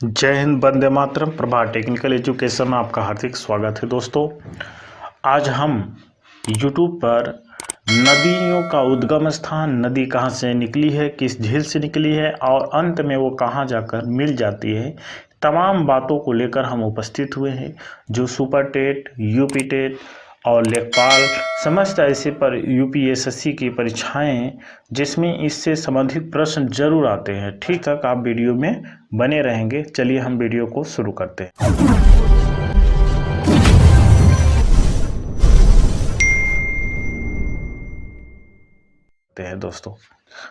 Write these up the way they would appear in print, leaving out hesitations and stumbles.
जय Hind, Vande Mataram. Prabha technical education में आपका हार्दिक स्वागत है। दोस्तों, आज हम YouTube पर नदियों का उद्गम स्थान, नदी कहाँ से निकली है, किस झील से निकली है और अंत में वो कहाँ जाकर मिल जाती है, तमाम बातों को लेकर हम उपस्थित हुए हैं। जो सुपर टेट, यूपी टेट और लेखपाल समस्त ऐसे पर यूपीएसएससी की परीक्षाएं जिसमें इससे संबंधित प्रश्न जरूर आते हैं। ठीक तक आप वीडियो में बने रहेंगे। चलिए हम वीडियो को शुरू करते हैं। दोस्तों,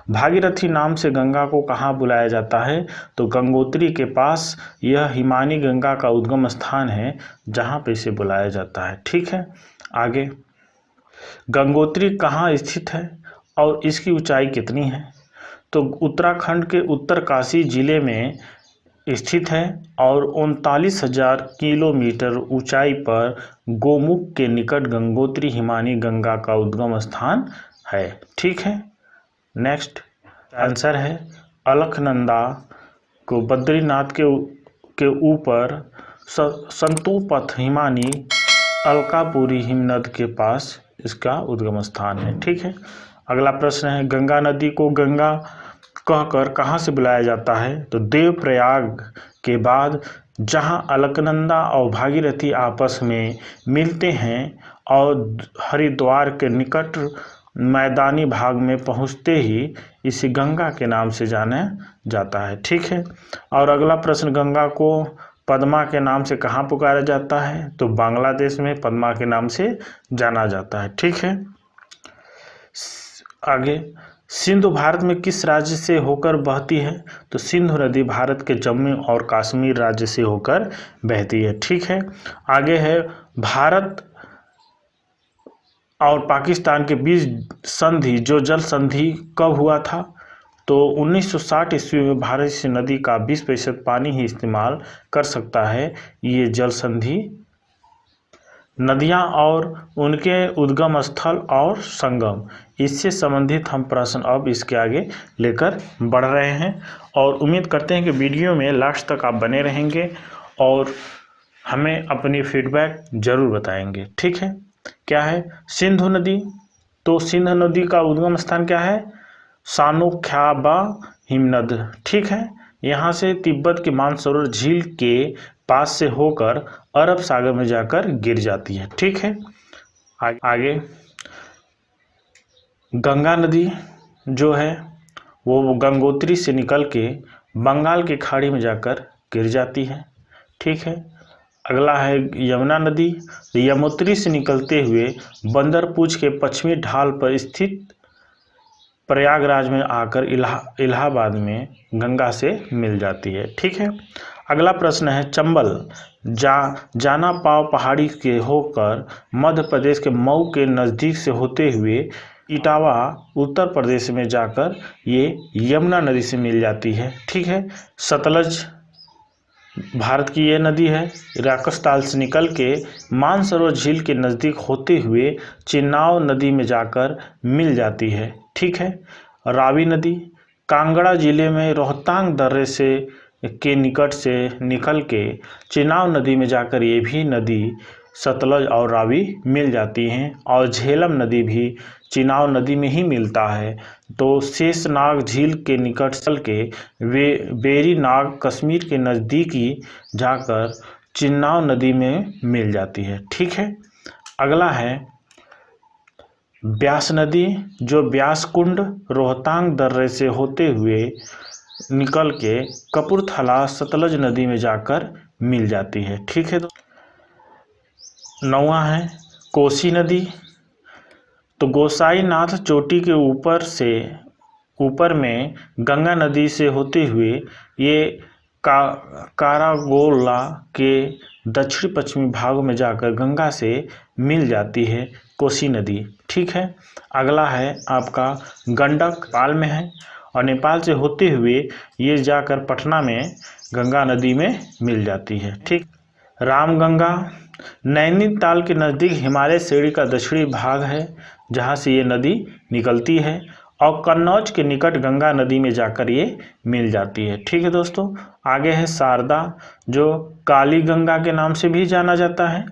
भागीरथी नाम से गंगा को कहाँ बुलाया जाता है? तो गंगोत्री के पास यह हिमानी गंगा का उद्गम स्थान है जहाँ पे इसे बुलाया जाता है। ठीक है, आगे गंगोत्री कहाँ स्थित है और इसकी ऊंचाई कितनी है? तो उत्तराखंड के उत्तरकाशी जिले में स्थित है और 39,000 किलोमीटर ऊंचाई पर गोमुख के निकट गंगोत्री हिमानी गंगा का उद्गम स्थान है। ठीक है, नेक्स्ट आंसर है अलकनंदा को बद्रीनाथ के ऊपर संतोपथ हिमानी अलकापुरी हिमनद के पास इसका उद्गम स्थान है। ठीक है, अगला प्रश्न है गंगा नदी को गंगा कहकर कहाँ से बुलाया जाता है? तो देवप्रयाग के बाद जहाँ अलकनंदा और भागीरथी आपस में मिलते हैं और हरिद्वार के निकट मैदानी भाग में पहुँचते ही इसे गंगा के नाम से जाना जाता है। ठीक है, और अगला प्रश्न गंगा को पद्मा के नाम से कहाँ पुकारा जाता है? तो बांग्लादेश में पद्मा के नाम से जाना जाता है। ठीक है, आगे सिंधु भारत में किस राज्य से होकर बहती है? तो सिंधु नदी भारत के जम्मू और कश्मीर राज्य से होकर बहती है। ठीक है, आगे है भारत और पाकिस्तान के बीच संधि, जो जल संधि कब हुआ था? तो 1960 ईस्वी में भारत से नदी का 20% पानी ही इस्तेमाल कर सकता है। ये जल संधि नदियां और उनके उद्गम स्थल और संगम, इससे संबंधित हम प्रश्न अब इसके आगे लेकर बढ़ रहे हैं और उम्मीद करते हैं कि वीडियो में लास्ट तक आप बने रहेंगे और हमें अपनी फीडबैक जरूर बताएंगे। ठीक है, क्या है सिंधु नदी? तो सिंधु नदी का उद्गम स्थान क्या है? सानोख्याबा हिमनद। ठीक है, यहाँ से तिब्बत के मानसरोवर झील के पास से होकर अरब सागर में जाकर गिर जाती है। ठीक है, आगे गंगा नदी जो है वो गंगोत्री से निकल के बंगाल की खाड़ी में जाकर गिर जाती है। ठीक है, अगला है यमुना नदी। यमुनोत्री से निकलते हुए बंदरपूछ के पश्चिमी ढाल पर स्थित प्रयागराज में आकर इलाहाबाद में गंगा से मिल जाती है। ठीक है, अगला प्रश्न है चंबल जाना पाव पहाड़ी के होकर मध्य प्रदेश के मऊ के नज़दीक से होते हुए इटावा उत्तर प्रदेश में जाकर ये यमुना नदी से मिल जाती है। ठीक है, सतलज भारत की ये नदी है। राकसताल से निकल के मानसरोवर झील के नज़दीक होते हुए चिन्नाव नदी में जाकर मिल जाती है। ठीक है, रावी नदी कांगड़ा जिले में रोहतांग दर्रे से के निकट से निकल के चिनाब नदी में जाकर ये भी नदी सतलज और रावी मिल जाती हैं और झेलम नदी भी चिनाब नदी में ही मिलता है। तो शेषनाग झील के निकट चल के बेरी नाग कश्मीर के नज़दीकी जाकर चिनाब नदी में मिल जाती है। ठीक है, अगला है ब्यास नदी, जो ब्यास कुंड रोहतांग दर्रे से होते हुए निकल के कपूरथला सतलज नदी में जाकर मिल जाती है। ठीक है, नौवां है कोसी नदी। तो गोसाईनाथ चोटी के ऊपर में गंगा नदी से होते हुए ये कारागोला के दक्षिण पश्चिमी भागों में जाकर गंगा से मिल जाती है कोसी नदी। ठीक है, अगला है आपका गंडक, नेपाल में है और नेपाल से होते हुए ये जाकर पटना में गंगा नदी में मिल जाती है। ठीक, रामगंगा नैनीताल के नज़दीक हिमालय श्रेणी का दक्षिणी भाग है जहाँ से ये नदी निकलती है और कन्नौज के निकट गंगा नदी में जाकर ये मिल जाती है। ठीक है दोस्तों, आगे है शारदा, जो काली गंगा के नाम से भी जाना जाता है।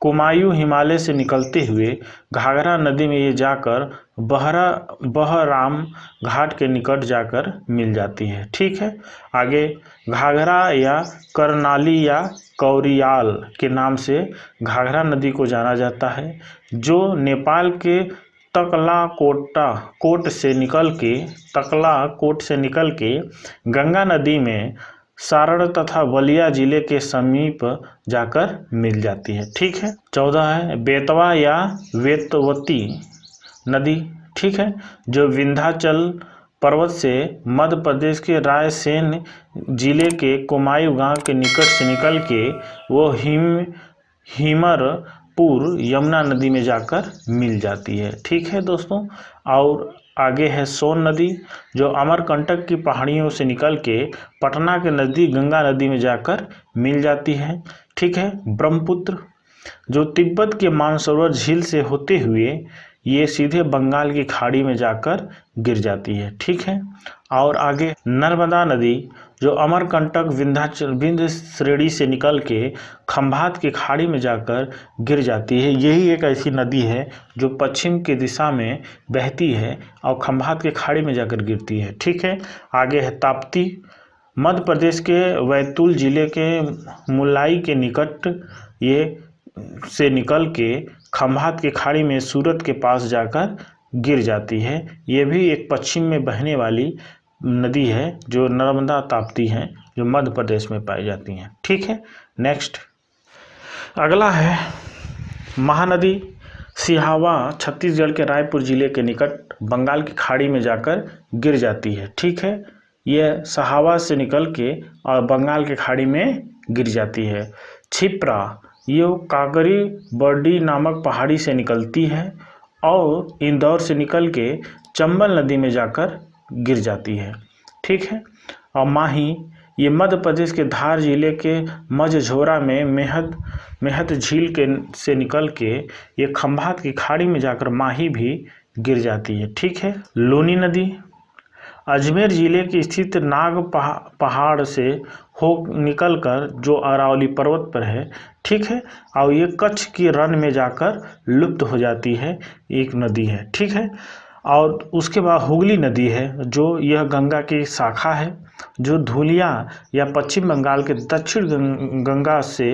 कुमायूं हिमालय से निकलते हुए घाघरा नदी में ये जाकर बहराम घाट के निकट जाकर मिल जाती है। ठीक है, आगे घाघरा या करनाली या कौरियाल के नाम से घाघरा नदी को जाना जाता है, जो नेपाल के तकलाकोट से निकल के गंगा नदी में सारण तथा बलिया जिले के समीप जाकर मिल जाती है। ठीक है, 14 है बेतवा या वेतवती नदी। ठीक है, जो विंध्याचल पर्वत से मध्य प्रदेश के रायसेन जिले के कुमायूं गांव के निकट से निकल के वो हिमरपुर यमुना नदी में जाकर मिल जाती है। ठीक है दोस्तों, और आगे है सोन नदी, जो अमरकंटक की पहाड़ियों से निकल के पटना के नज़दीक गंगा नदी में जाकर मिल जाती है। ठीक है, ब्रह्मपुत्र, जो तिब्बत के मानसरोवर झील से होते हुए ये सीधे बंगाल की खाड़ी में जाकर गिर जाती है। ठीक है, और आगे नर्मदा नदी, जो अमरकंटक विंध्य श्रेणी से निकल के खंभात की खाड़ी में जाकर गिर जाती है। यही एक ऐसी नदी है जो पश्चिम की दिशा में बहती है और खंभात की खाड़ी में जाकर गिरती है। ठीक है, आगे है ताप्ती, मध्य प्रदेश के बैतूल जिले के मुलाई के निकट ये से निकल के खंभात की खाड़ी में सूरत के पास जाकर गिर जाती है। ये भी एक पश्चिम में बहने वाली नदी है, जो नर्मदा ताप्ती है, जो मध्य प्रदेश में पाई जाती हैं। ठीक है, नेक्स्ट अगला है महानदी सिहावा, छत्तीसगढ़ के रायपुर जिले के निकट बंगाल की खाड़ी में जाकर गिर जाती है। ठीक है, यह सहावा से निकल के और बंगाल की खाड़ी में गिर जाती है। छिप्रा, ये कागरी बर्डी नामक पहाड़ी से निकलती है और इंदौर से निकल के चंबल नदी में जाकर गिर जाती है। ठीक है, और माही, ये मध्य प्रदेश के धार जिले के मझझोरा में मेहत झील से निकल के ये खंभात की खाड़ी में जाकर माही भी गिर जाती है। ठीक है, लूनी नदी, अजमेर जिले की स्थित नाग पहाड़ से हो निकलकर जो अरावली पर्वत पर है। ठीक है, और ये कच्छ की रण में जाकर लुप्त हो जाती है, एक नदी है। ठीक है, और उसके बाद हुगली नदी है, जो यह गंगा की शाखा है, जो धुलिया या पश्चिम बंगाल के दक्षिण गंगा से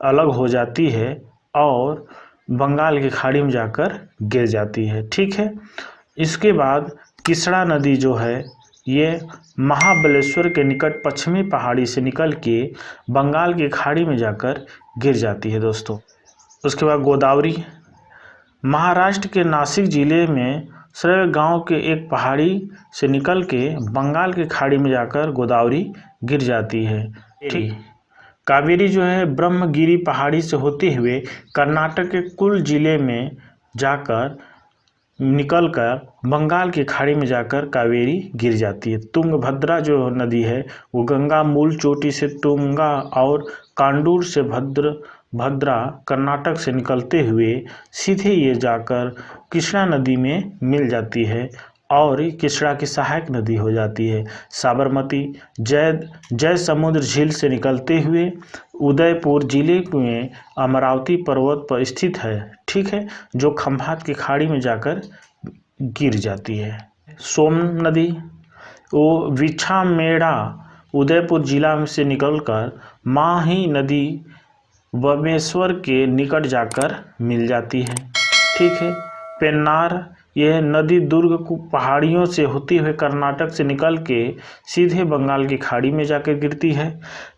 अलग हो जाती है और बंगाल की खाड़ी में जाकर गिर जाती है। ठीक है, इसके बाद किसड़ा नदी जो है ये महाबलेश्वर के निकट पश्चिमी पहाड़ी से निकल के बंगाल की खाड़ी में जाकर गिर जाती है दोस्तों। उसके बाद गोदावरी, महाराष्ट्र के नासिक जिले में श्रेय गांव के एक पहाड़ी से निकल के बंगाल की खाड़ी में जाकर गोदावरी गिर जाती है। ठीक, कावेरी जो है ब्रह्मगिरी पहाड़ी से होते हुए कर्नाटक के कुल जिले में जाकर निकलकर बंगाल की खाड़ी में जाकर कावेरी गिर जाती है। तुंगभद्रा जो नदी है वो गंगा मूल चोटी से तुंगा और कांडूर से भद्रा कर्नाटक से निकलते हुए सीधे ये जाकर कृष्णा नदी में मिल जाती है और कृष्णा की सहायक नदी हो जाती है। साबरमती जय समुद्र झील से निकलते हुए उदयपुर जिले में अमरावती पर्वत पर स्थित है। ठीक है, जो खंभात की खाड़ी में जाकर गिर जाती है। सोम नदी, वो विछामेड़ा उदयपुर जिला से निकलकर माही नदी बमेश्वर के निकट जाकर मिल जाती है। ठीक है, पेन्नार, यह नदी दुर्ग पहाड़ियों से होते हुए कर्नाटक से निकल के सीधे बंगाल की खाड़ी में जाकर गिरती है।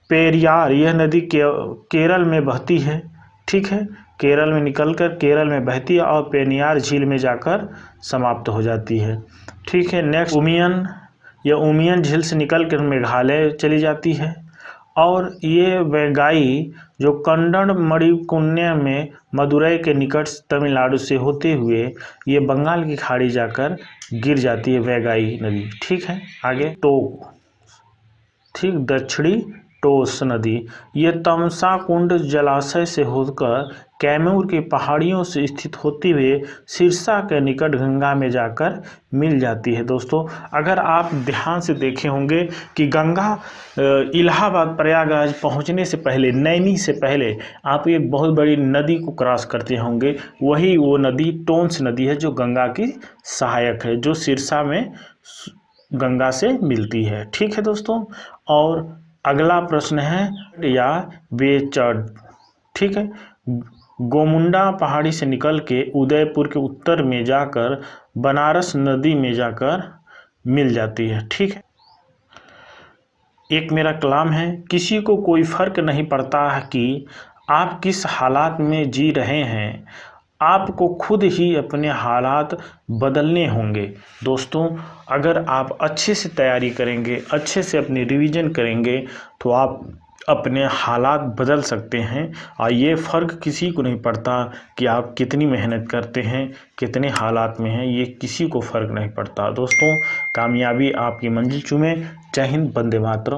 पेरियार, यह नदी केरल में बहती है। ठीक है, केरल में निकलकर केरल में बहती है और पेनियार झील में जाकर समाप्त हो जाती है। ठीक है, नेक्स्ट उमियन, यह उमियन झील से निकलकर मेघालय चली जाती है और ये वैगाई जो कंडन मणिपुण्य में मदुरई के निकट तमिलनाडु से होते हुए ये बंगाल की खाड़ी जाकर गिर जाती है, वैगाई नदी। ठीक है, आगे टोक, ठीक दक्षिणी टोस नदी। ये तमसा कुंड जलाशय से होकर कैमूर की पहाड़ियों से स्थित होते हुए सिरसा के निकट गंगा में जाकर मिल जाती है। दोस्तों, अगर आप ध्यान से देखे होंगे कि गंगा इलाहाबाद प्रयागराज पहुंचने से पहले, नैनी से पहले आप एक बहुत बड़ी नदी को क्रॉस करते होंगे। वही वो नदी टोंस नदी है जो गंगा की सहायक है, जो सिरसा में गंगा से मिलती है। ठीक है दोस्तों, और अगला प्रश्न है या बेचड़। ठीक है, गोमुंडा पहाड़ी से निकल के उदयपुर के उत्तर में जाकर बनारस नदी में जाकर मिल जाती है। ठीक है, एक मेरा कलाम है, किसी को कोई फर्क नहीं पड़ता कि आप किस हालात में जी रहे हैं, आपको खुद ही अपने हालात बदलने होंगे। दोस्तों, अगर आप अच्छे से तैयारी करेंगे, अच्छे से अपनी रिवीजन करेंगे, तो आप अपने हालात बदल सकते हैं। और ये फ़र्क किसी को नहीं पड़ता कि आप कितनी मेहनत करते हैं, कितने हालात में हैं, ये किसी को फ़र्क नहीं पड़ता। दोस्तों, कामयाबी आपकी मंजिल चूमे। जय हिंद, वंदे मातरम।